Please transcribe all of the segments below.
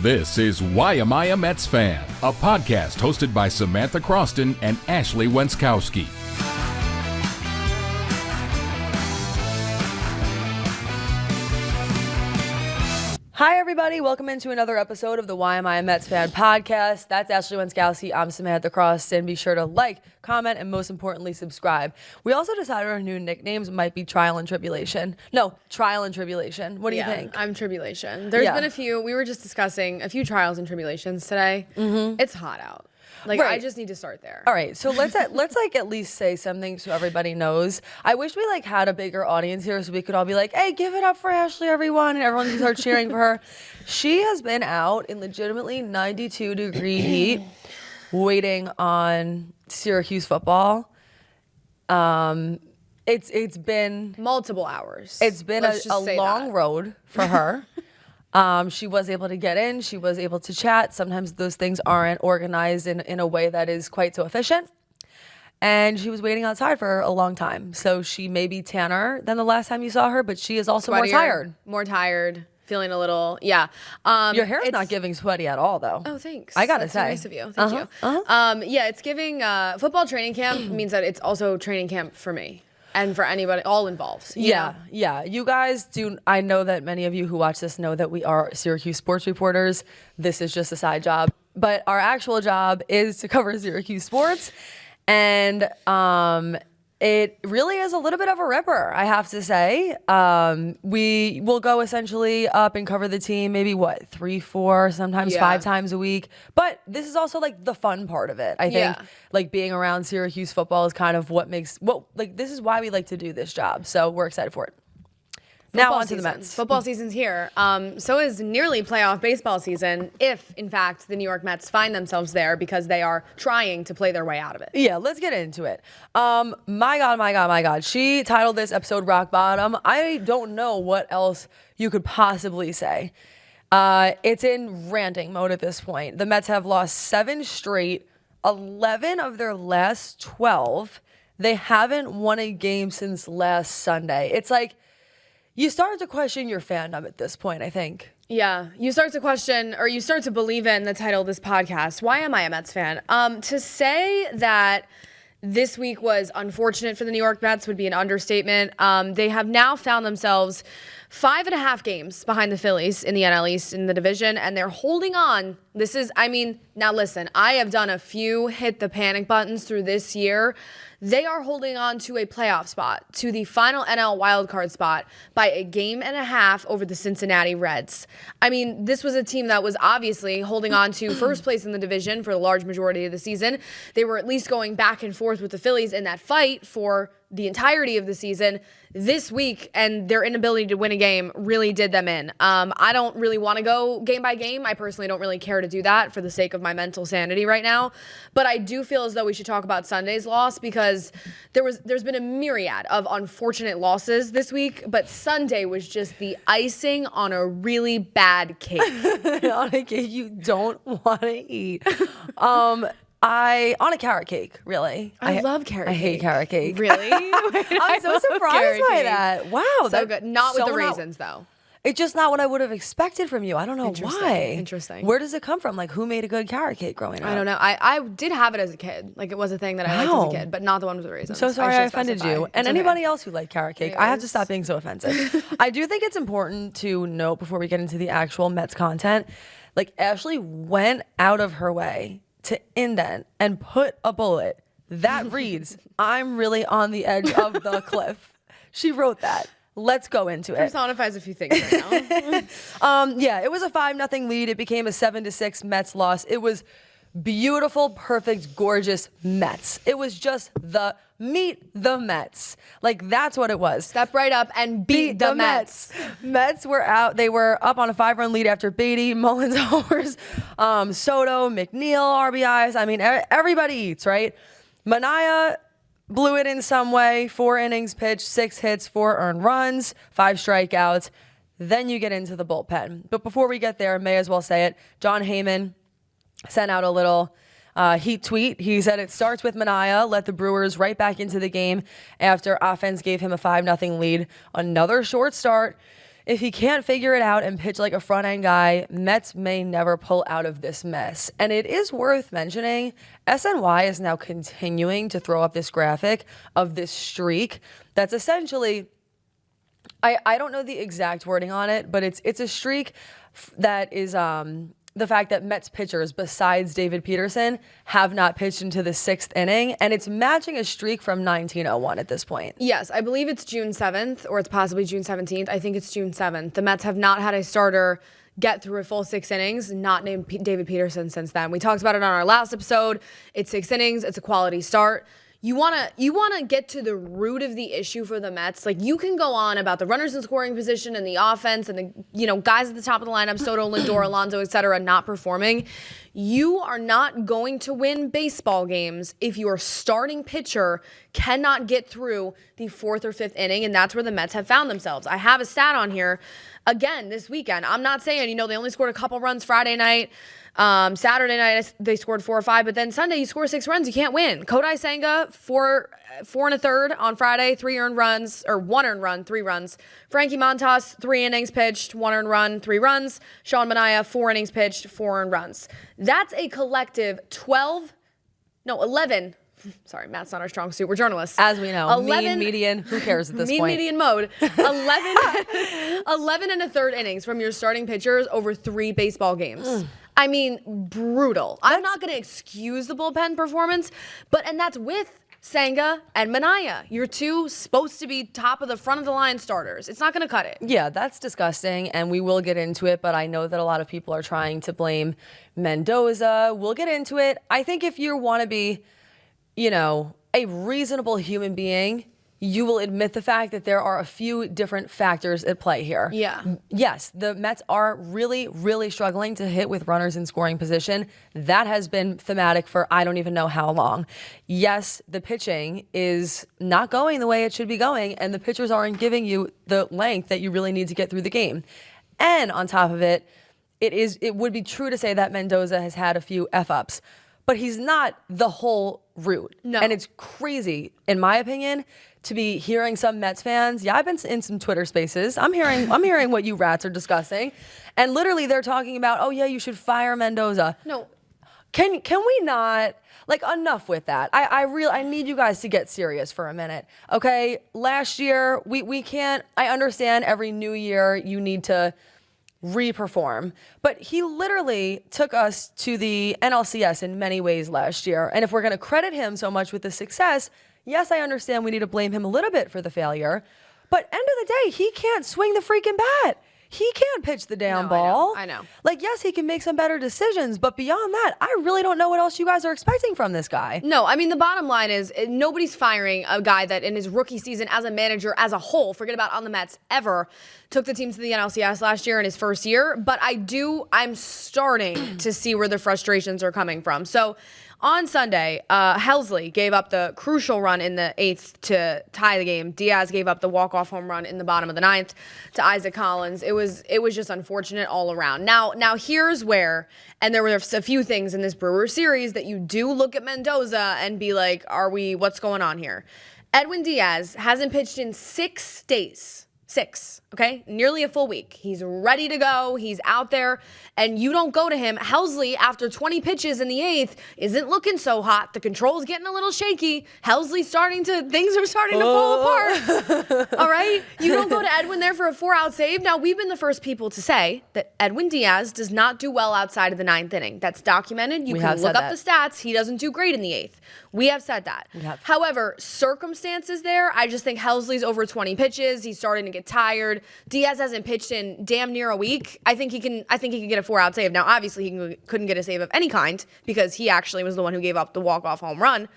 This is Why Am I a Mets Fan, a podcast hosted by Samantha Croston and Ashley Wenskoski. Hi, everybody. Welcome into another episode of the Why Am I a Mets Fan podcast. That's Ashley Wenskoski. I'm Samantha Croston. Be sure to like, comment, and most importantly, subscribe. We also decided our new nicknames might be Trial and Tribulation. No, Trial and Tribulation. What do you think? I'm Tribulation. There's been a few. We were just discussing a few trials and tribulations today. It's hot out. Like, right. I just need to start there. All right, so let's at least say something so everybody knows. I wish we had a bigger audience here so we could all be like, hey, give it up for Ashley, everyone, and everyone can start cheering for her. She has been out in legitimately 92-degree heat waiting on Syracuse football. It's been multiple hours. It's been a long road for her. She was able to get in. She was able to chat. Sometimes those things aren't organized in a way that is quite so efficient. And she was waiting outside for a long time. So she may be tanner than the last time you saw her, but she is also Sweatier, more tired, feeling a little, Your hair is not giving sweaty at all, though. Oh, thanks. I gotta say. Nice of you. Thank you. It's giving football training camp means that it's also training camp for me. And for anybody, all involved. Yeah. You guys do. I know that many of you who watch this know that we are Syracuse sports reporters. This is just a side job. But our actual job is to cover Syracuse sports. And it really is a little bit of a ripper, I have to say. We will go essentially up and cover the team maybe, 3, 4, sometimes 5 times a week. But this is also the fun part of it. I think being around Syracuse football is kind of what makes, this is why we like to do this job. So we're excited for it. Now on to the Mets. Football season's here. So is nearly playoff baseball season if, in fact, the New York Mets find themselves there because they are trying to play their way out of it. Yeah, let's get into it. My God. She titled this episode Rock Bottom. I don't know what else you could possibly say. It's in ranting mode at this point. The Mets have lost 7 straight, 11 of their last 12. They haven't won a game since last Sunday. It's you start to question your fandom at this point, I think. Yeah, you start to question, or you start to believe in the title of this podcast. Why am I a Mets fan? To say that this week was unfortunate for the New York Mets would be an understatement. They have now found themselves 5.5 games behind the Phillies in the NL East in the division, and they're holding on. Now listen, I have done a few hit the panic buttons through this year. They are holding on to a playoff spot, to the final NL wildcard spot by 1.5 games over the Cincinnati Reds. This was a team that was obviously holding on to first place in the division for the large majority of the season. They were at least going back and forth with the Phillies in that fight for the entirety of the season. This week, and their inability to win a game really did them in. I don't really want to go game by game. I personally don't really care to do that for the sake of my mental sanity right now. But I do feel as though we should talk about Sunday's loss because there's been a myriad of unfortunate losses this week, but Sunday was just the icing on a really bad cake. On a cake you don't want to eat. On a carrot cake, really. I love carrot cake. I hate carrot cake. Really? I'm so surprised by that. Wow. So good. Not with the raisins, though. It's just not what I would have expected from you. I don't know why. Interesting. Where does it come from? Who made a good carrot cake growing up? I don't know. I did have it as a kid. It was a thing that I liked as a kid, but not the one with the raisins. I'm so sorry I offended you. And anybody else who liked carrot cake. I have to stop being so offensive. I do think it's important to note before we get into the actual Mets content, Ashley went out of her way to indent and put a bullet that reads, "I'm really on the edge of the cliff." She wrote that. Let's go into it. Personifies a few things right now. It was a 5-0 lead. It became a 7-6 Mets loss. It was beautiful, perfect, gorgeous Mets. It was just meet the Mets. That's what it was. Step right up and beat the Mets. Mets were out. They were up on a 5-run lead after Beatty, Mullins, homers, Soto, McNeil, RBIs. Everybody eats, right? Manaea blew it in some way. 4 innings pitched, 6 hits, 4 earned runs, 5 strikeouts. Then you get into the bullpen. But before we get there, may as well say it. Jon Heyman sent out a little heat tweet. He said it starts with Manaea, let the Brewers right back into the game after offense gave him a 5-0 lead. Another short start. if he can't figure it out and pitch like a front end guy, Mets may never pull out of this mess. And it is worth mentioning, SNY is now continuing to throw up this graphic of this streak that's essentially, I don't know the exact wording on it, but it's a streak that is the fact that Mets pitchers besides David Peterson have not pitched into the 6th inning, and it's matching a streak from 1901 at this point. Yes, I believe it's June 7th, or it's possibly June 17th. I think it's June 7th. The Mets have not had a starter get through a full 6 innings, not named David Peterson since then. We talked about it on our last episode. It's 6 innings. It's a quality start. You wanna get to the root of the issue for the Mets. Like, you can go on about the runners in scoring position and the offense and the guys at the top of the lineup, Soto, Lindor, Alonso, etc., not performing. You are not going to win baseball games if your starting pitcher cannot get through the 4th or 5th inning, and that's where the Mets have found themselves. I have a stat on here again this weekend. I'm not saying, they only scored a couple runs Friday night. Saturday night, they scored 4 or 5, but then Sunday, you score 6 runs, you can't win. Kodai Senga, 4 1/3 on Friday, 1 earned run, 3 runs. Frankie Montas, 3 innings pitched, 1 earned run, 3 runs. Sean Manaea, 4 innings pitched, 4 earned runs. That's a collective 11. Sorry, Matt's not our strong suit. We're journalists. As we know, mean median, who cares at this point? Mean median mode. 11 1/3 innings from your starting pitchers over 3 baseball games. I mean, brutal. I'm not going to excuse the bullpen performance, and that's with Senga and Manaea. You're 2 supposed to be top of the front of the line starters. It's not going to cut it. Yeah, that's disgusting, and we will get into it, but I know that a lot of people are trying to blame Mendoza. We'll get into it. I think if you want to be, a reasonable human being, you will admit the fact that there are a few different factors at play here. Yeah. Yes, the Mets are really, really struggling to hit with runners in scoring position. That has been thematic for I don't even know how long. Yes, the pitching is not going the way it should be going, and the pitchers aren't giving you the length that you really need to get through the game. And on top of it, it would be true to say that Mendoza has had a few F-ups, but he's not the whole root. No. And it's crazy, in my opinion, to be hearing some Mets fans. Yeah, I've been in some Twitter spaces. I'm hearing what you rats are discussing. And literally they're talking about, oh yeah, you should fire Mendoza. No. Can we not, enough with that. I need you guys to get serious for a minute. Okay? Last year, we can't, I understand every new year you need to re-perform, but he literally took us to the NLCS in many ways last year. And if we're going to credit him so much with the success, yes, I understand we need to blame him a little bit for the failure, but end of the day, he can't swing the freaking bat. He can't pitch the damn ball. I know. Yes, he can make some better decisions, but beyond that, I really don't know what else you guys are expecting from this guy. No, I mean, the bottom line is nobody's firing a guy that in his rookie season as a manager as a whole, forget about on the Mets, ever took the team to the NLCS last year in his first year. But I'm starting to see where the frustrations are coming from. So on Sunday, Helsley gave up the crucial run in the 8th to tie the game. Diaz gave up the walk-off home run in the bottom of the 9th to Isaac Collins. It was just unfortunate all around. Now here's where, and there were a few things in this Brewers series that you do look at Mendoza and be like, what's going on here? Edwin Diaz hasn't pitched in 6 days. 6, okay? Nearly a full week. He's ready to go. He's out there, and you don't go to him. Helsley, after 20 pitches in the 8th, isn't looking so hot. The control's getting a little shaky. Things are starting to fall apart. All right? You don't go to Edwin there for a 4-out save. Now, we've been the first people to say that Edwin Diaz does not do well outside of the 9th inning. That's documented. You can look up the stats. He doesn't do great in the 8th. We have said that. However, circumstances there, I just think Helsley's over 20 pitches. He's starting to get tired. Diaz hasn't pitched in damn near a week. I think he can get a 4-out save. Now, obviously, he couldn't get a save of any kind because he actually was the one who gave up the walk-off home run.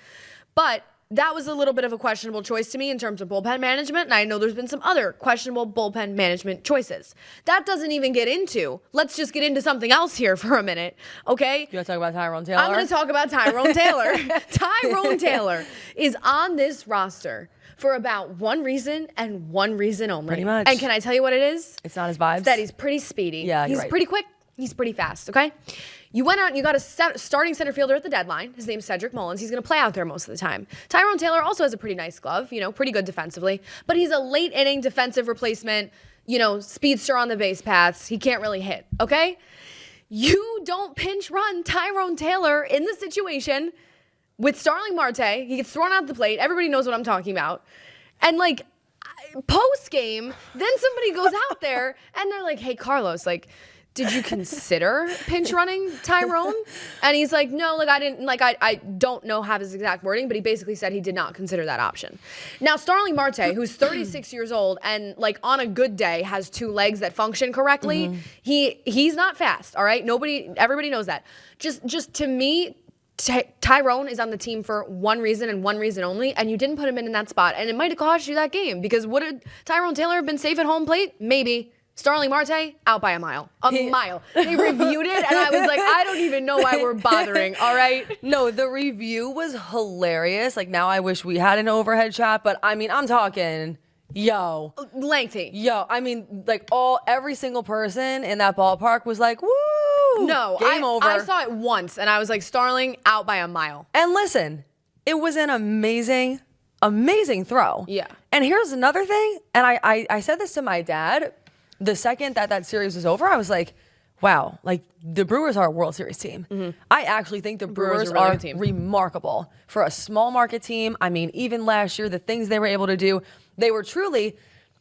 But that was a little bit of a questionable choice to me in terms of bullpen management, and I know there's been some other questionable bullpen management choices. That doesn't even get into, let's just get into something else here for a minute, okay? You want to talk about Tyrone Taylor? I'm going to talk about Tyrone Taylor. Tyrone Taylor is on this roster for about one reason and one reason only. Pretty much. And can I tell you what it is? It's not his vibes. It's that he's pretty speedy. Yeah, he's right. pretty quick. He's pretty fast, okay? You went out and you got a starting center fielder at the deadline. His name's Cedric Mullins. He's going to play out there most of the time. Tyrone Taylor also has a pretty nice glove, pretty good defensively. But he's a late inning defensive replacement. speedster on the base paths. He can't really hit, okay? You don't pinch run Tyrone Taylor in the situation with Starling Marte. He gets thrown out the plate. Everybody knows what I'm talking about. And post game, then somebody goes out there and they're like, hey, Carlos, did you consider pinch running Tyrone? And he's like, no, I didn't, I don't have his exact wording, but he basically said he did not consider that option. Now, Starling Marte, who's 36 years old and on a good day has two legs that function correctly, he's not fast, all right? Everybody knows that. Just to me, Tyrone is on the team for one reason and one reason only, and you didn't put him in that spot, and it might have cost you that game, because would Tyrone Taylor have been safe at home plate? Maybe. Starling Marte, out by a mile. Mile. They reviewed it, and I was like, I don't even know why we're bothering, all right? No, the review was hilarious. Now I wish we had an overhead shot, but I'm talking, lengthy. Every single person in that ballpark was like, woo! No, game over. I saw it once, and I was like, Starling, out by a mile. And listen, it was an amazing throw. Yeah. And here's another thing, and I said this to my dad the second that series was over. I was like, wow, the Brewers are a World Series team. I actually think the Brewers are remarkable for a small market team. Even last year, the things they were able to do, they were truly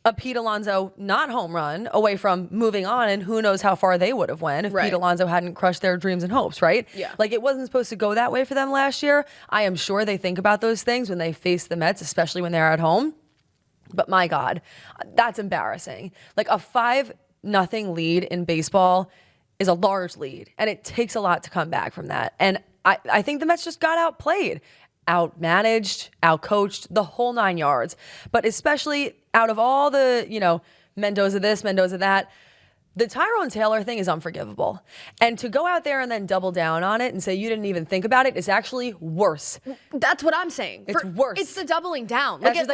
a Pete Alonso not home run away from moving on, and who knows how far they would have went if Pete Alonso hadn't crushed their dreams and hopes, right? Yeah. It wasn't supposed to go that way for them last year. I am sure they think about those things when they face the Mets, especially when they're at home. But my God, that's embarrassing. A 5-0 lead in baseball is a large lead, and it takes a lot to come back from that. And I think the Mets just got outplayed, outmanaged, outcoached, the whole 9 yards. But especially out of all the, Mendoza this, Mendoza that, the Tyrone Taylor thing is unforgivable. And to go out there and then double down on it and say you didn't even think about it is actually worse. That's what I'm saying. It's worse. It's the doubling down. At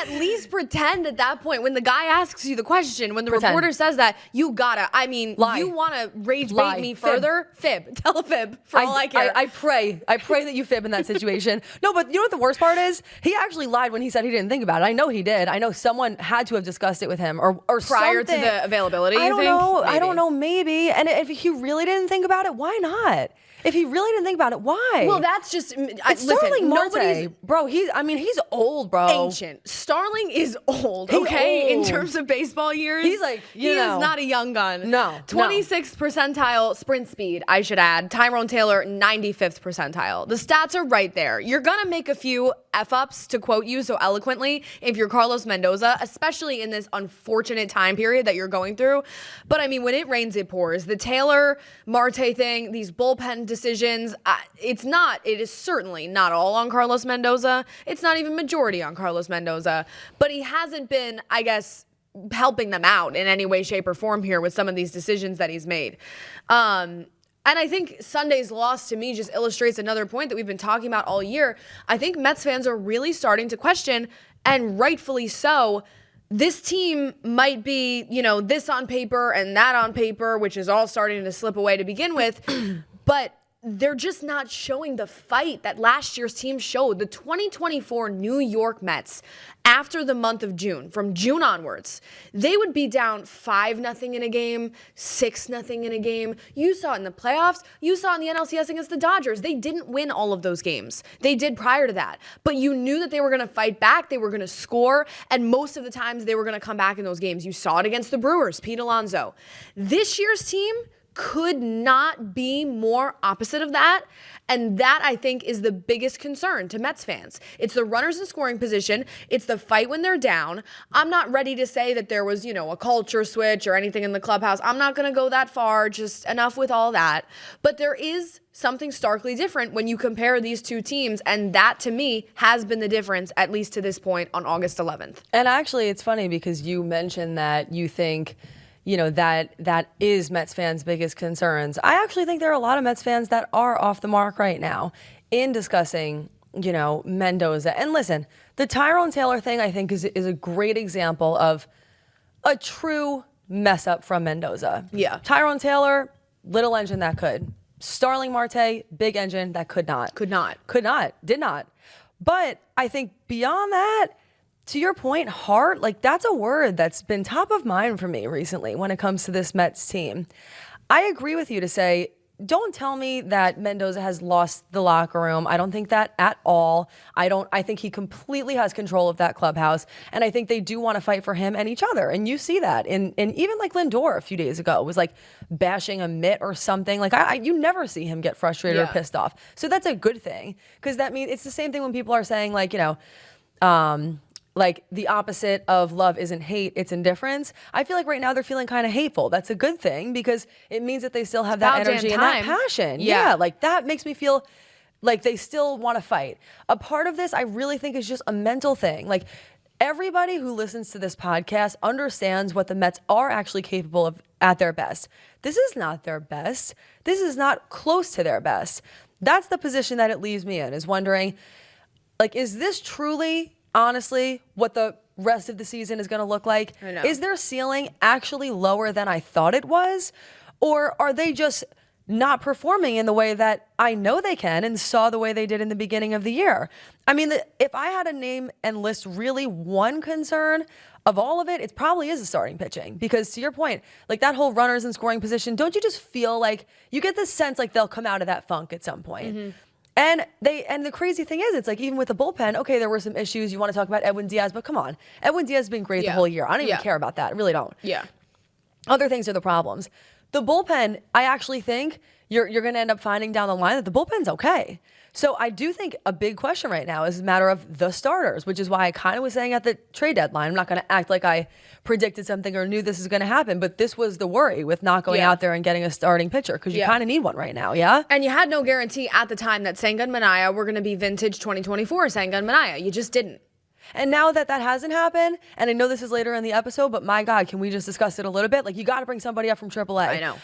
least pretend at that point when the guy asks you the question, when the reporter says that, you gotta, lie. You want to rage bait me further? Fib. Tell a fib for all I care. I pray that you fib in that situation. No, but you know what the worst part is? He actually lied when he said he didn't think about it. I know he did. I know someone had to have discussed it with him or prior something. To the availability, I don't know. Maybe. I don't know, maybe. And if he really didn't think about it, why not? If he really didn't think about it, why? Well, that's just Starling Marte, bro. He's old, bro. Ancient. Starling is old. Okay, in terms of baseball years, he's he is not a young gun. No, 26th percentile sprint speed. I should add. Tyrone Taylor, 95th percentile. The stats are right there. You're gonna make a few f-ups, to quote you so eloquently, if you're Carlos Mendoza, especially in this unfortunate time period that you're going through. But when it rains, it pours. The Taylor Marte thing, these bullpen decisions, it is certainly not all on Carlos Mendoza. It's not even majority on Carlos Mendoza, but he hasn't been, I guess, helping them out in any way, shape, or form here with some of these decisions that he's made. And I think Sunday's loss to me just illustrates another point that we've been talking about all year. I think Mets fans are really starting to question, and rightfully so, this team might be, this on paper and that on paper, which is all starting to slip away to begin with, but they're just not showing the fight that last year's team showed. The 2024 New York Mets, after the month of June, from June onwards, they would be down 5-0 in a game, 6-0 in a game. You saw it in the playoffs. You saw it in the NLCS against the Dodgers. They didn't win all of those games. They did prior to that. But you knew that they were going to fight back. They were going to score. And most of the times they were going to come back in those games. You saw it against the Brewers, Pete Alonso. This year's team could not be more opposite of that. And that, I think, is the biggest concern to Mets fans. It's the runners in scoring position. It's the fight when they're down. I'm not ready to say that there was, a culture switch or anything in the clubhouse. I'm not going to go that far, just enough with all that. But there is something starkly different when you compare these two teams. And that, to me, has been the difference, at least to this point on August 11th. And actually, it's funny because you mentioned that you think that is Mets fans' biggest concerns. I actually think there are a lot of Mets fans that are off the mark right now in discussing, Mendoza. And listen, the Tyrone Taylor thing, I think, is a great example of a true mess up from Mendoza. Yeah. Tyrone Taylor, little engine that could. Starling Marte, big engine that could not. Could not. Did not. But I think beyond that, to your point, heart, like that's a word that's been top of mind for me recently when it comes to this Mets team. I agree with you to say, don't tell me that Mendoza has lost the locker room. I don't think that at all. I think he completely has control of that clubhouse. And I think they do want to fight for him and each other. And you see that in even like Lindor a few days ago was like bashing a mitt or something. Like you never see him get frustrated or pissed off. So that's a good thing. Because that means it's the same thing when people are saying like, like the opposite of love isn't hate, it's indifference. I feel like right now they're feeling kind of hateful. That's a good thing because it means that they still have that energy and that passion. Yeah, like that makes me feel like they still want to fight. A part of this I really think is just a mental thing. Like everybody who listens to this podcast understands what the Mets are actually capable of at their best. This is not their best. This is not close to their best. That's the position that it leaves me in, is wondering, like, is this truly, honestly, what the rest of the season is going to look like? Is their ceiling actually lower than I thought it was? Or are they just not performing in the way that I know they can and saw the way they did in the beginning of the year? I mean, if I had to name and list really one concern of all of it, it probably is the starting pitching. Because to your point, like that whole runners in scoring position, don't you just feel like you get this sense like they'll come out of that funk at some point? Mm-hmm. And the crazy thing is, it's like even with the bullpen, okay, there were some issues. You want to talk about Edwin Diaz, but come on. Edwin Diaz has been great the whole year. I don't even care about that. I really don't. Yeah. Other things are the problems. The bullpen, I actually think you're going to end up finding down the line that the bullpen's okay. So I do think a big question right now is a matter of the starters, which is why I kind of was saying at the trade deadline, I'm not going to act like I predicted something or knew this is going to happen, but this was the worry with not going out there and getting a starting pitcher because you kind of need one right now, And you had no guarantee at the time that Senga and Minaya were going to be vintage 2024 Senga and Minaya. You just didn't. And now that hasn't happened, and I know this is later in the episode, but my God, can we just discuss it a little bit? Like, you got to bring somebody up from AAA. I know.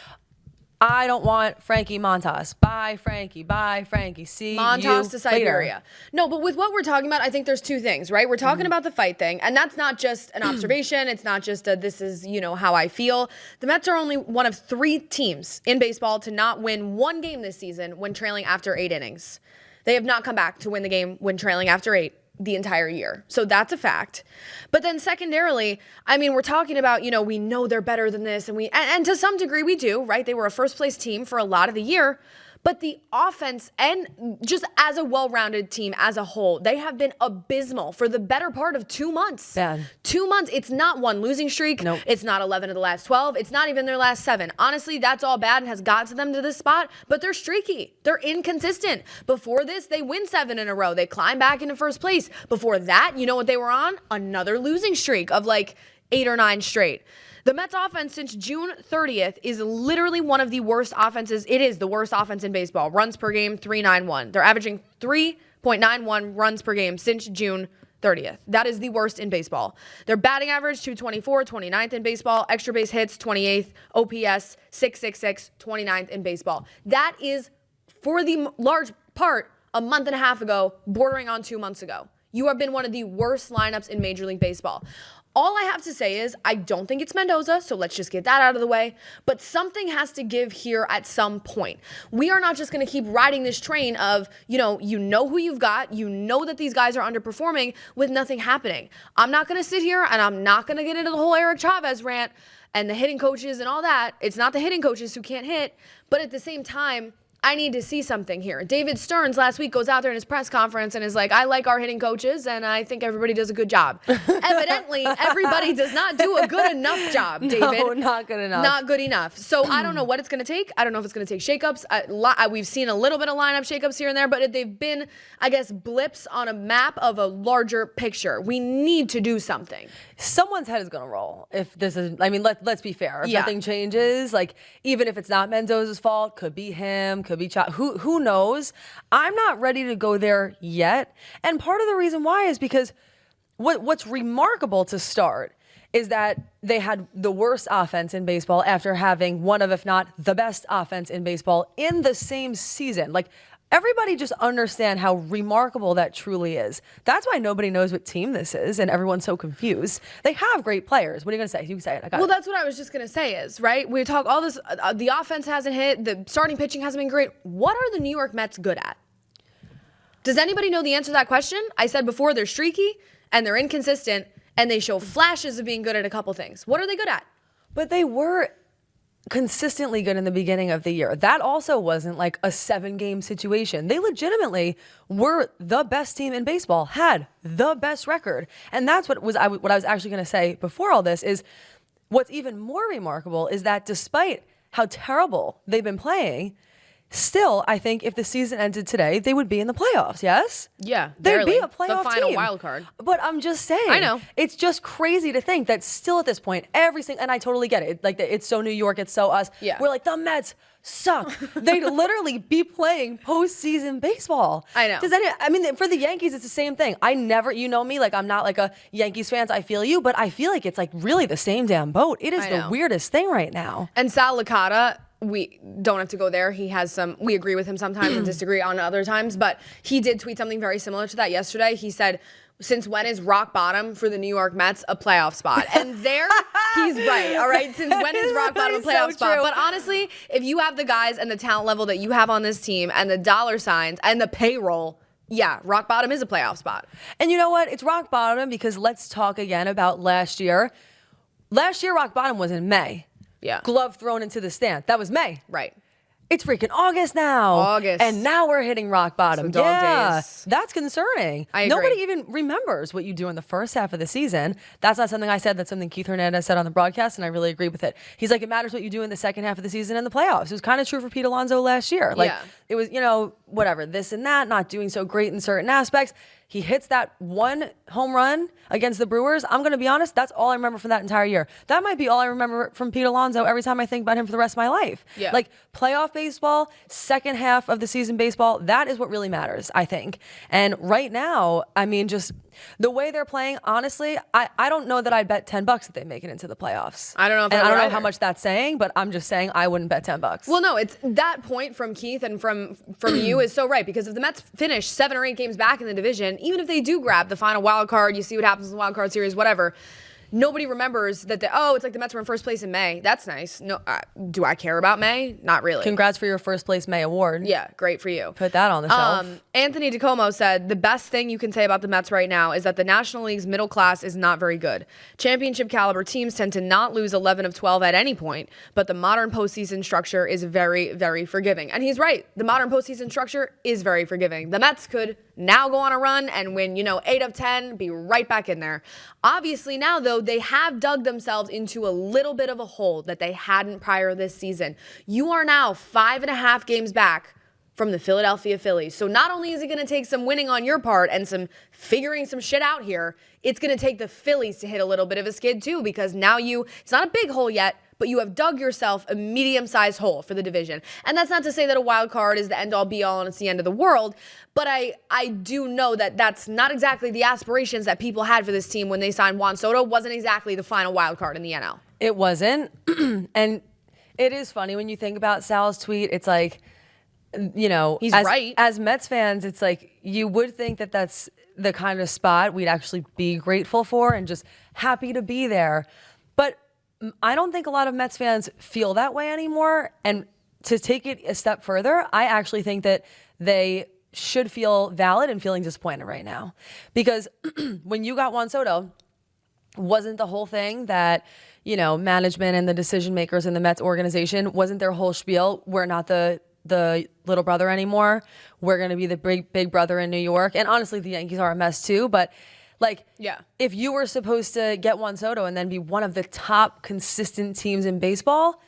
I don't want Frankie Montas. Bye, Frankie. Bye, Frankie. See Montas you to Siberia. Later. No, but with what we're talking about, I think there's two things, right? We're talking about the fight thing, and that's not just an observation. It's not just this is, how I feel. The Mets are only one of 3 teams in baseball to not win one game this season when trailing after 8 innings. They have not come back to win the game when trailing after 8 the entire year. So that's a fact. But then secondarily, I mean, we're talking about, we know they're better than this, and to some degree we do, right? They were a first place team for a lot of the year. But the offense and just as a well-rounded team as a whole, they have been abysmal for the better part of 2 months. Bad. 2 months. It's not one losing streak. Nope. It's not 11 of the last 12. It's not even their last 7. Honestly, that's all bad and has got to them to this spot, but they're streaky. They're inconsistent. Before this, they win 7 in a row. They climb back into first place. Before that, you know what they were on? Another losing streak of like 8 or 9 straight. The Mets offense since June 30th is literally one of the worst offenses. It is the worst offense in baseball. Runs per game, 3.91. They're averaging 3.91 runs per game since June 30th. That is the worst in baseball. Their batting average, 224, 29th in baseball. Extra base hits, 28th. OPS, 666, 29th in baseball. That is, for the large part, a month and a half ago, bordering on 2 months ago. You have been one of the worst lineups in Major League Baseball. All I have to say is I don't think it's Mendoza, so let's just get that out of the way. But something has to give here at some point. We are not just going to keep riding this train of, you know who you've got, you know that these guys are underperforming with nothing happening. I'm not going to sit here and I'm not going to get into the whole Eric Chavez rant and the hitting coaches and all that. It's not the hitting coaches who can't hit, but at the same time, I need to see something here. David Stearns last week goes out there in his press conference and is like, I like our hitting coaches and I think everybody does a good job. Evidently, everybody does not do a good enough job, David. No, not good enough. Not good enough. So I don't know what it's going to take. I don't know if it's going to take shakeups. We've seen a little bit of lineup shakeups here and there, but they've been, I guess, blips on a map of a larger picture. We need to do something. Someone's head is going to roll. If this is, I mean, let's be fair. If nothing changes, like even if it's not Mendoza's fault, could be him, could be who knows? I'm not ready to go there yet. And part of the reason why is because what's remarkable to start is that they had the worst offense in baseball after having one of, if not the best offense in baseball in the same season. Like, everybody just understand how remarkable that truly is. That's why nobody knows what team this is, and everyone's so confused. They have great players. What are you going to say? You can say it. That's what I was just going to say is, right? We talk all this, the offense hasn't hit, the starting pitching hasn't been great. What are the New York Mets good at? Does anybody know the answer to that question? I said before, they're streaky, and they're inconsistent and they show flashes of being good at a couple things. What are they good at? But they were consistently good in the beginning of the year. That also wasn't like a 7-game situation. They legitimately were the best team in baseball, had the best record. And that's what I was actually going to say before all this is what's even more remarkable is that despite how terrible they've been playing, still, I think if the season ended today, they would be in the playoffs, yes? Yeah, They'd barely. be a playoff the final team. wild card. But I'm just saying. I know. It's just crazy to think that still at this point, and I totally get it. Like, it's so New York, it's so us. Yeah. We're like, the Mets suck. They'd literally be playing postseason baseball. I know. For the Yankees, it's the same thing. I never, you know me, like I'm not like a Yankees fan, I feel you, but I feel like it's like really the same damn boat. It is the weirdest thing right now. And Sal Licata, we don't have to go there. He has we agree with him sometimes and disagree on other times, but he did tweet something very similar to that yesterday. He said, since when is rock bottom for the New York Mets a playoff spot? And there, he's right, all right? Since when is rock bottom a playoff spot? True. But honestly, if you have the guys and the talent level that you have on this team and the dollar signs and the payroll, yeah, rock bottom is a playoff spot. And you know what? It's rock bottom because let's talk again about last year. Last year, rock bottom was in May. Yeah. Glove thrown into the stand. That was May. Right. It's freaking August now. August. And now we're hitting rock bottom. Some dog days. That's concerning. I agree. Nobody even remembers what you do in the first half of the season. That's not something I said. That's something Keith Hernandez said on the broadcast, and I really agree with it. He's like, it matters what you do in the second half of the season and the playoffs. It was kind of true for Pete Alonso last year. Like, it was, whatever, this and that, not doing so great in certain aspects. He hits that one home run against the Brewers. I'm going to be honest, that's all I remember from that entire year. That might be all I remember from Pete Alonso every time I think about him for the rest of my life. Yeah. Like playoff baseball, second half of the season baseball, that is what really matters, I think. And right now, I mean, just the way they're playing, honestly, I don't know that I'd bet $10 that they make it into the playoffs. I don't know if and I don't know either. how much that's saying, but I'm just saying I wouldn't bet $10. Well, no, it's that point from Keith and from you is so right, because if the Mets finish 7 or 8 games back in the division, even if they do grab the final wild card, you see what happens in the wild card series, whatever, nobody remembers that it's like the Mets were in first place in May. That's nice. No, do I care about May? Not really. Congrats for your first place May award. Yeah, great for you. Put that on the shelf. Anthony DeComo said, the best thing you can say about the Mets right now is that the National League's middle class is not very good. Championship caliber teams tend to not lose 11 of 12 at any point, but the modern postseason structure is very, very forgiving. And he's right. The modern postseason structure is very forgiving. The Mets could now go on a run and win, 8 of 10, be right back in there. Obviously now, though, they have dug themselves into a little bit of a hole that they hadn't prior this season. You are now 5.5 games back from the Philadelphia Phillies. So not only is it going to take some winning on your part and some figuring some shit out here, it's going to take the Phillies to hit a little bit of a skid too, because now it's not a big hole yet, but you have dug yourself a medium-sized hole for the division. And that's not to say that a wild card is the end-all be-all and it's the end of the world, but I do know that that's not exactly the aspirations that people had for this team when they signed Juan Soto. Wasn't exactly the final wild card in the NL. It wasn't. And it is funny when you think about Sal's tweet, it's like, he's right. As Mets fans, it's like you would think that that's the kind of spot we'd actually be grateful for and just happy to be there. But I don't think a lot of Mets fans feel that way anymore. And to take it a step further, I actually think that they should feel valid and feeling disappointed right now. Because when you got Juan Soto, wasn't the whole thing that, management and the decision makers in the Mets organization, wasn't their whole spiel, we're not the little brother anymore. We're going to be the big brother in New York. And honestly, the Yankees are a mess too. But if you were supposed to get Juan Soto and then be one of the top consistent teams in baseball,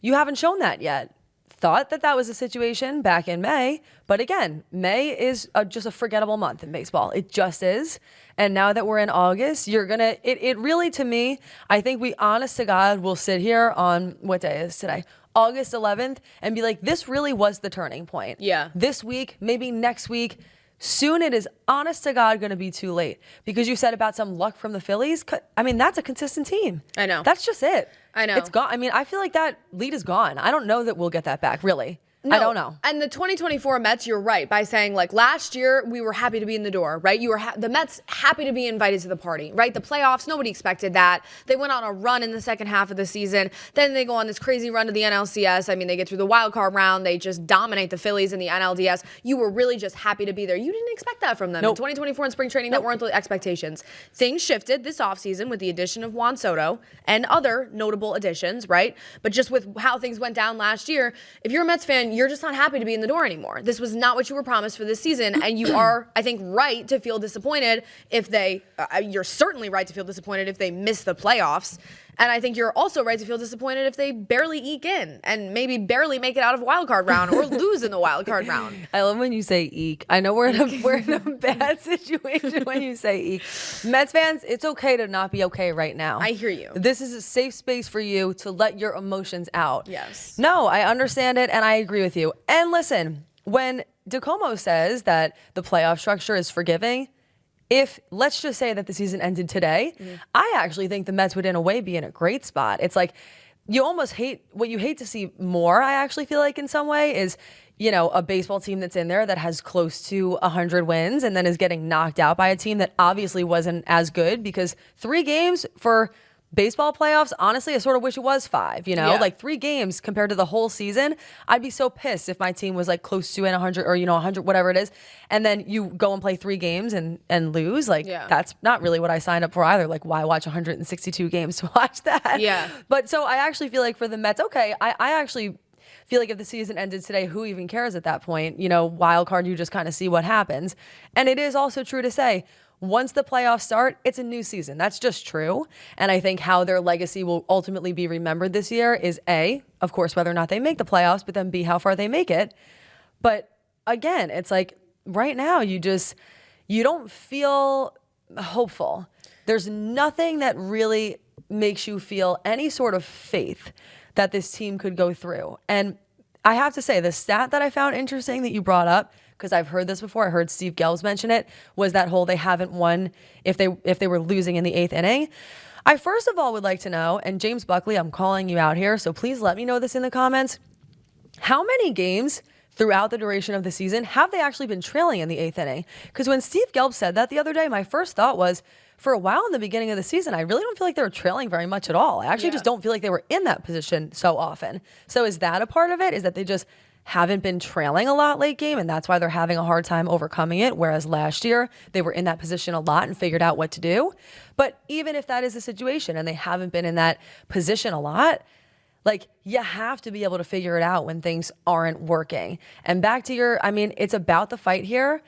you haven't shown that yet. Thought that was a situation back in May. But again, May is just a forgettable month in baseball. It just is. And now that we're in August, it really, to me, I think we, honest to God, will sit here on, what day is today? August 11th, and be like, this really was the turning point. Yeah. This week, maybe next week, soon it is, honest to God, going to be too late. Because you said about some luck from the Phillies. I mean, that's a consistent team. I know. That's just it. I know. It's gone. I mean, I feel like that lead is gone. I don't know that we'll get that back, really. I don't know. And the 2024 Mets, you're right by saying, like, last year we were happy to be in the door, right? You were the Mets happy to be invited to the party, right? The playoffs, nobody expected that. They went on a run in the second half of the season. Then they go on this crazy run to the NLCS. I mean, they get through the wild card round. They just dominate the Phillies in the NLDS. You were really just happy to be there. You didn't expect that from them. Nope. In 2024 in spring training, that weren't the expectations. Things shifted this offseason with the addition of Juan Soto and other notable additions, right? But just with how things went down last year, if you're a Mets fan, you're just not happy to be in the door anymore. This was not what you were promised for this season, and you are, I think, right to feel disappointed if they, you're certainly right to feel disappointed if they miss the playoffs, and I think you're also right to feel disappointed if they barely eke in and maybe barely make it out of wild card round or lose in the wild card round. I love when you say eke. I know we're in a bad situation when you say eke. Mets fans, it's okay to not be okay right now. I hear you. This is a safe space for you to let your emotions out. Yes. No, I understand it and I agree with you. And listen, when DeComo says that the playoff structure is forgiving, if let's just say that the season ended today, I actually think the Mets would in a way be in a great spot. It's like you almost hate what you hate to see more. I actually feel like in some way is, you know, a baseball team that's in there that has close to 100 wins and then is getting knocked out by a team that obviously wasn't as good, because 3 games for baseball playoffs, honestly, I sort of wish it was 5, you know, Yeah. like 3 games compared to the whole season. I'd be so pissed if my team was like close to 100 or, you know, 100, whatever it is. And then you go and play 3 games and lose. Like, that's not really what I signed up for either. Like, why watch 162 games to watch that? Yeah. But so I actually feel like for the Mets, okay, I actually feel like if the season ended today, who even cares at that point? You know, wild card, you just kind of see what happens. And it is also true to say, once the playoffs start, it's a new season. That's just true. And I think how their legacy will ultimately be remembered this year is A, of course, whether or not they make the playoffs, but then B, how far they make it. But again, it's like right now, you don't feel hopeful. There's nothing that really makes you feel any sort of faith that this team could go through. And I have to say, the stat that I found interesting that you brought up, because I've heard this before, I heard Steve Gelbs mention it, was that whole they haven't won if they were losing in the 8th inning. I first of all would like to know, and James Buckley, I'm calling you out here, so please let me know this in the comments. How many games throughout the duration of the season have they actually been trailing in the 8th inning? Because when Steve Gelbs said that the other day, my first thought was, for a while in the beginning of the season, I really don't feel like they were trailing very much at all. I actually just don't feel like they were in that position so often. So is that a part of it? Is that they just haven't been trailing a lot late game, and that's why they're having a hard time overcoming it, whereas last year they were in that position a lot and figured out what to do? But even if that is the situation and they haven't been in that position a lot, like, you have to be able to figure it out when things aren't working. And back to it's about the fight here,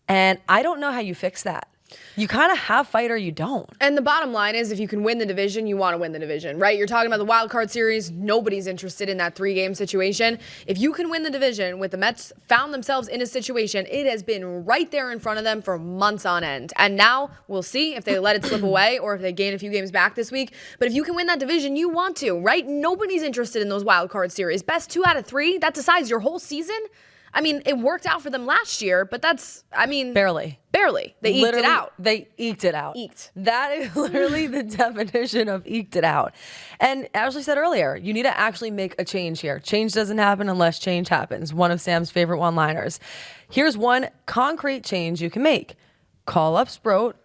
and I don't know how you fix that. You kind of have fight or you don't. And the bottom line is, if you can win the division, you want to win the division, right? You're talking about the wild card series. Nobody's interested in that 3-game situation. If you can win the division, with the Mets found themselves in a situation, it has been right there in front of them for months on end. And now we'll see if they let it slip away or if they gain a few games back this week. But if you can win that division, you want to, right? Nobody's interested in those wild card series. Best 2 out of 3, that decides your whole season. I mean, it worked out for them last year, but barely. They eked it out. They eked it out. Eked. That is literally the definition of eked it out. And Ashley said earlier, you need to actually make a change here. Change doesn't happen unless change happens. One of Sam's favorite one-liners. Here's one concrete change you can make. Call up Sproat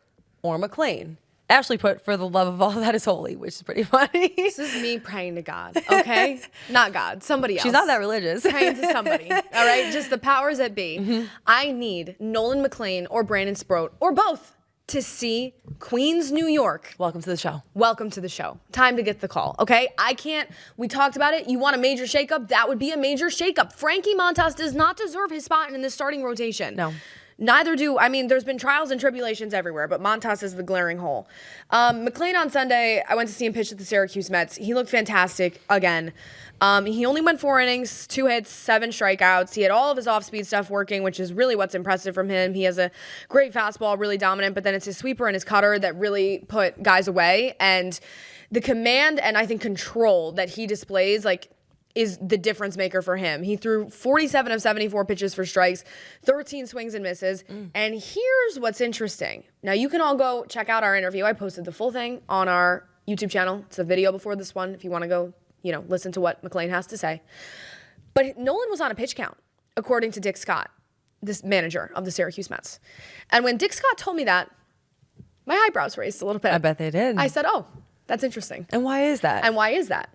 or McLean. Ashley put, for the love of all that is holy, which is pretty funny. This is me praying to God, okay? Not God, somebody else. She's not that religious. Praying to somebody, all right? Just the powers that be. Mm-hmm. I need Nolan McLean or Brandon Sproat, or both, to see Queens, New York. Welcome to the show. Welcome to the show. Time to get the call, okay? We talked about it. You want a major shakeup? That would be a major shakeup. Frankie Montas does not deserve his spot in the starting rotation. No. Neither do, there's been trials and tribulations everywhere, but Montas is the glaring hole. McLean on Sunday, I went to see him pitch at the Syracuse Mets. He looked fantastic again. He only went 4 innings, 2 hits, 7 strikeouts. He had all of his off-speed stuff working, which is really what's impressive from him. He has a great fastball, really dominant, but then it's his sweeper and his cutter that really put guys away. And the command and I think control that he displays, is the difference maker for him. He threw 47 of 74 pitches for strikes, 13 swings and misses. And here's what's interesting. Now, you can all go check out our interview. I posted the full thing on our YouTube channel. It's a video before this one if you want to go, listen to what McLean has to say. But Nolan was on a pitch count, according to Dick Scott, this manager of the Syracuse Mets. And when Dick Scott told me that, my eyebrows raised a little bit. I bet they did. I said, oh, that's interesting. And why is that?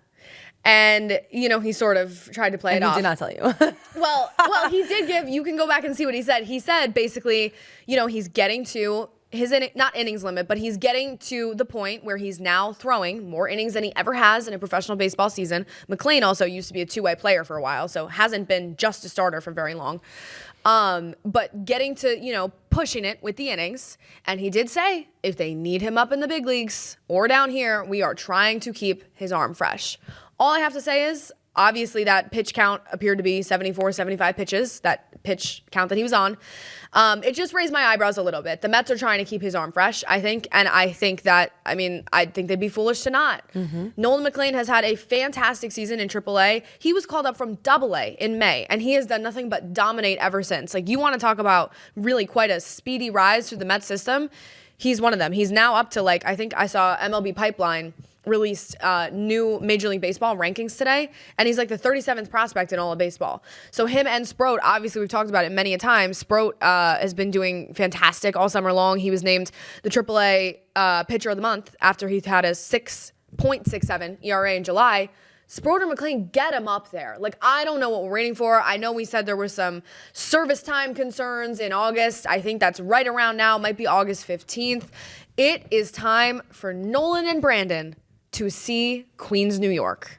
And, he sort of tried to play it off. He did not tell you. Well, he did give, you can go back and see what he said. He said, basically, he's getting to his, not innings limit, but he's getting to the point where he's now throwing more innings than he ever has in a professional baseball season. McLean also used to be a two-way player for a while, so hasn't been just a starter for very long. But getting to, pushing it with the innings. And he did say, if they need him up in the big leagues or down here, we are trying to keep his arm fresh. All I have to say is, obviously that pitch count appeared to be 74, 75 pitches, that pitch count that he was on. It just raised my eyebrows a little bit. The Mets are trying to keep his arm fresh, I think. And I think they'd be foolish to not. Nolan McLean has had a fantastic season in AAA. He was called up from AA in May, and he has done nothing but dominate ever since. Like, you want to talk about really quite a speedy rise through the Mets system. He's one of them. He's now up to, I think I saw MLB Pipeline released new Major League Baseball rankings today, and he's like the 37th prospect in all of baseball. So him and Sproat, obviously we've talked about it many a time. Sproat has been doing fantastic all summer long. He was named the AAA Pitcher of the Month after he had a 6.67 ERA in July. Sproat or McLean, get him up there. I don't know what we're waiting for. I know we said there were some service time concerns in August. I think that's right around now. It might be August 15th. It is time for Nolan and Brandon to see Queens, New York.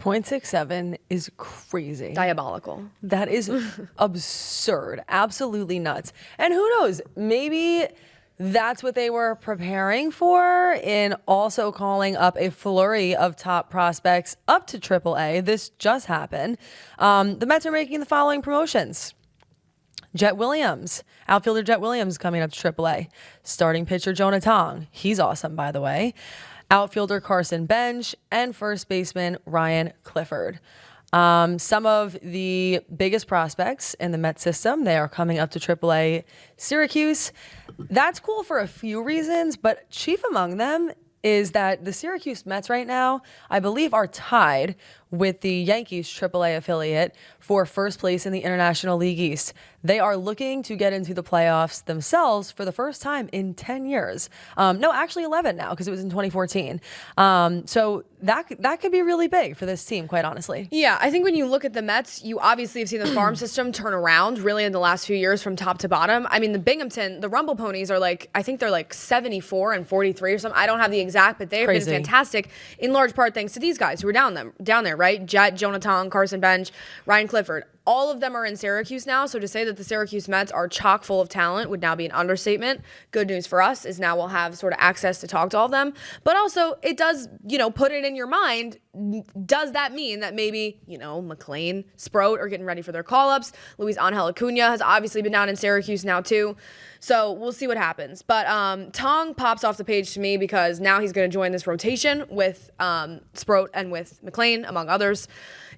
0.67 is crazy. Diabolical. That is absurd. Absolutely nuts. And who knows? Maybe that's what they were preparing for in also calling up a flurry of top prospects up to AAA. This just happened. The Mets are making the following promotions. Jett Williams, outfielder Jett Williams coming up to AAA. Starting pitcher Jonah Tong. He's awesome, by the way. Outfielder Carson Benge, and first baseman Ryan Clifford. Some of the biggest prospects in the Mets system, they are coming up to AAA Syracuse. That's cool for a few reasons, but chief among them is that the Syracuse Mets right now, I believe, are tied with the Yankees AAA affiliate for first place in the International League East. They are looking to get into the playoffs themselves for the first time in 10 years. No, actually 11 now, because it was in 2014. So that could be really big for this team, quite honestly. Yeah, I think when you look at the Mets, you obviously have seen the farm system turn around really in the last few years from top to bottom. I mean, the Binghamton, the Rumble Ponies are I think they're 74 and 43 or something. I don't have the exact, but they've been fantastic in large part thanks to these guys who are down there, right? Jett, Jonah Tong, Carson Benge, Ryan Clifford. All of them are in Syracuse now, so to say that the Syracuse Mets are chock full of talent would now be an understatement. Good news for us is now we'll have sort of access to talk to all of them. But also, it does, put it in your mind, does that mean that maybe, McLean, Sproat are getting ready for their call-ups? Luis Angel Acuna has obviously been down in Syracuse now too. So we'll see what happens. But Tong pops off the page to me because now he's going to join this rotation with Sproat and with McLean, among others.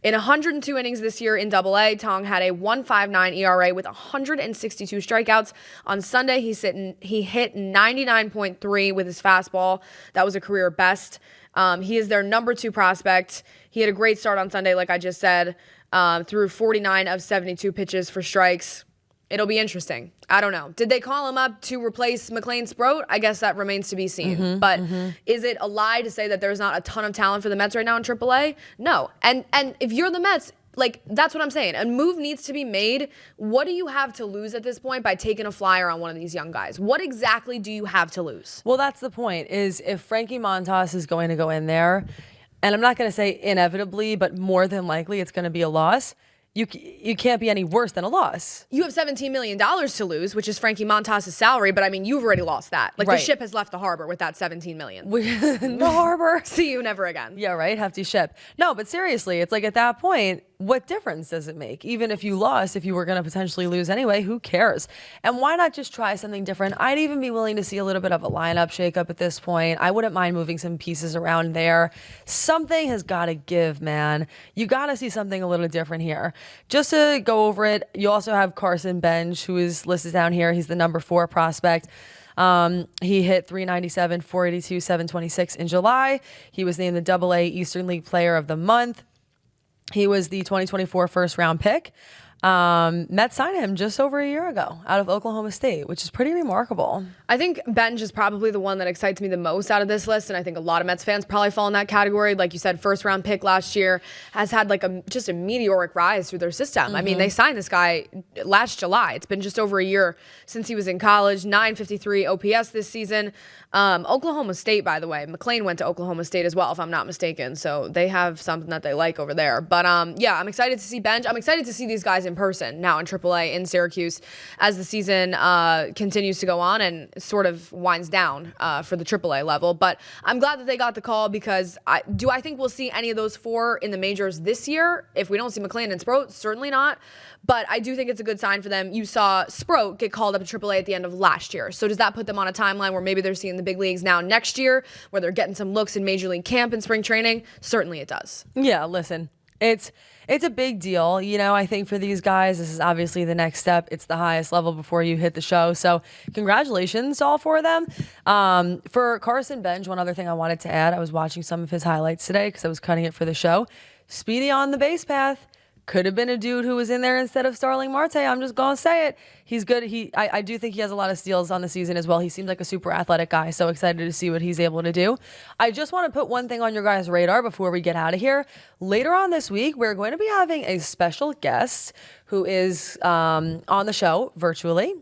In 102 innings this year in AA, Tong had a 1.59 ERA with 162 strikeouts. On Sunday, he hit 99.3 with his fastball. That was a career best. He is their number 2 prospect. He had a great start on Sunday, like I just said, threw 49 of 72 pitches for strikes. It'll be interesting. I don't know. Did they call him up to replace McLean Sproat? I guess that remains to be seen. But is it a lie to say that there's not a ton of talent for the Mets right now in AAA? No. And if you're the Mets, that's what I'm saying. A move needs to be made. What do you have to lose at this point by taking a flyer on one of these young guys? What exactly do you have to lose? Well, that's the point, is if Frankie Montas is going to go in there, and I'm not going to say inevitably, but more than likely it's going to be a loss, you can't be any worse than a loss. You have $17 million to lose, which is Frankie Montas' salary, but I mean, you've already lost that. The ship has left the harbor with that $17 million. The harbor. See you never again. Yeah, right? Hefty ship. No, but seriously, it's at that point, what difference does it make? Even if you lost, if you were going to potentially lose anyway, who cares? And why not just try something different? I'd even be willing to see a little bit of a lineup shakeup at this point. I wouldn't mind moving some pieces around there. Something has got to give, man. You got to see something a little different here. Just to go over it, you also have Carson Benge, who is listed down here. He's the number 4 prospect. He hit 397, 482, 726 in July. He was named the AA Eastern League Player of the Month. He was the 2024 first round pick. Mets signed him just over a year ago out of Oklahoma State, which is pretty remarkable. I think Benge is probably the one that excites me the most out of this list, and I think a lot of Mets fans probably fall in that category. Like you said, first round pick last year, has had like just a meteoric rise through their system. I mean, they signed this guy last July. It's been just over a year since he was in college. 953 OPS this season. Oklahoma State, by the way, McLean went to Oklahoma State as well, if I'm not mistaken. So they have something that they like over there. But yeah, I'm excited to see Benge. I'm excited to see these guys in person now in AAA in Syracuse as the season continues to go on and sort of winds down for the AAA level. But I'm glad that they got the call because I think we'll see any of those four in the majors this year? If we don't see McLean and Sproat, certainly not. But I do think it's a good sign for them. You saw Sproat get called up to AAA at the end of last year. So does that put them on a timeline where maybe they're seeing the big leagues now next year, where they're getting some looks in Major League camp and spring training? Certainly it does. Yeah, listen, it's a big deal. You know, I think for these guys, this is obviously the next step. It's the highest level before you hit the show. So congratulations all for them. For Carson Benge, one other thing I wanted to add, I was watching some of his highlights today because I was cutting it for the show. Speedy on the base path. Could have been a dude who was in there instead of Starling Marte. I'm just going to say it. He's good. I do think he has a lot of steals on the season as well. He seems like a super athletic guy, so excited to see what he's able to do. I just want to put one thing on your guys' radar before we get out of here. Later on this week, we're going to be having a special guest who is on the show virtually.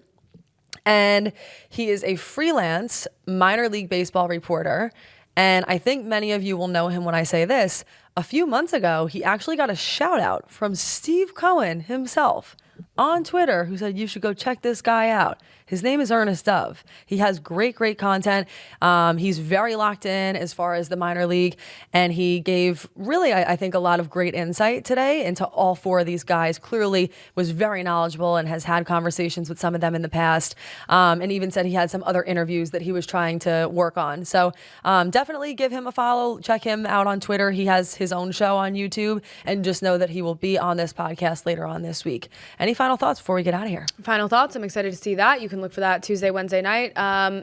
And he is a freelance minor league baseball reporter. And I think many of you will know him when I say this. A few months ago, he actually got a shout out from Steve Cohen himself on Twitter, who said, you should go check this guy out. His name is Ernest Dove. He has great content. He's very locked in as far as the minor league. And he gave really, I think, a lot of great insight today into all four of these guys. Clearly was very knowledgeable and has had conversations with some of them in the past. And even said he had some other interviews that he was trying to work on. So definitely give him a follow. Check him out on Twitter. He has his own show on YouTube. And just know that he will be on this podcast later on this week. Any final thoughts before we get out of here? Final thoughts. I'm excited to see that. You can look for that Tuesday, Wednesday night.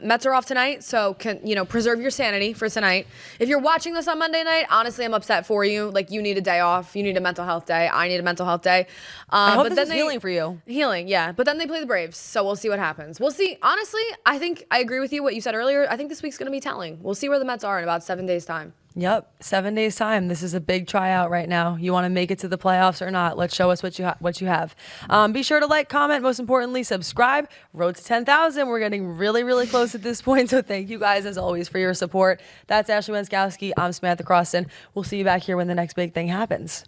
Mets are off tonight, so preserve your sanity for tonight. If you're watching this on Monday night, honestly, I'm upset for you. Like, you need a day off. You need a mental health day. I need a mental health day. I hope this is healing for you. Healing, yeah. But then they play the Braves, so we'll see what happens. We'll see. Honestly, I think I agree with you what you said earlier. I think this week's going to be telling. We'll see where the Mets are in about 7 days' time. Yep, 7 days time. This is a big tryout right now. You want to make it to the playoffs or not? Let's show us what you have. Be sure to like, comment, most importantly, subscribe. Road to 10,000. We're getting really close at this point. So thank you guys as always for your support. That's Ashley Wenskoski. I'm Samantha Croston. We'll see you back here when the next big thing happens.